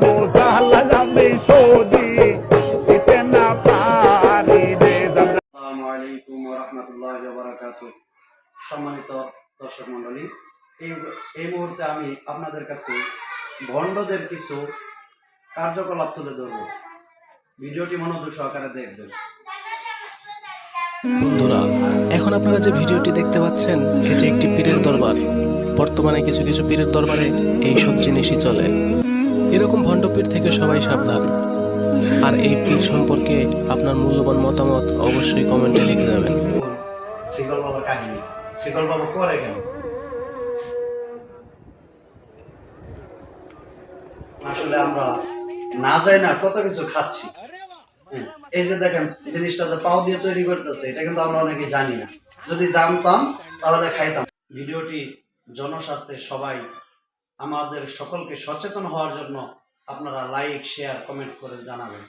মোজা লাগাবে সৌদি দিতে না পারি রে। আসসালামু আলাইকুম ওয়া রাহমাতুল্লাহি ওয়া বারাকাতুহু। সম্মানিত দর্শক মণ্ডলী, এই মুহূর্তে আমি আপনাদের কাছে ভণ্ডদের কিছু কার্যকলাপ তুলে ধরব। ভিডিওটি মনোযোগ সহকারে দেখবেন। বন্ধুরা, এখন আপনারা যে ভিডিওটি দেখতে পাচ্ছেন এটি একটি পীরের দরবার। বর্তমানে কিছু কিছু পীরের দরবারে এই সব জিনিসই চলে। এরকম ভণ্ড পীর থেকে সবাই সাবধান। আর এই পীর সম্পর্কে আপনার মূল্যবান মতামত অবশ্যই কমেন্টে লিখে যাবেন। শিকল বাবার কাহিনী, শিকল বাবা করে কেন? আসলে আমরা না যাই না কত কিছু খাচ্ছি। এই যে দেখেন জিনিসটা যে পাও দিয়ে তৈরি করতেছে, এটা কিন্তু আমরা অনেকে জানি না। যদি জানতাম তাহলে খাইতাম। ভিডিওটি জনস্বার্থে সবাই আমাদের সকলকে সচেতন হওয়ার জন্য আপনারা লাইক, শেয়ার, কমেন্ট করে জানাবেন।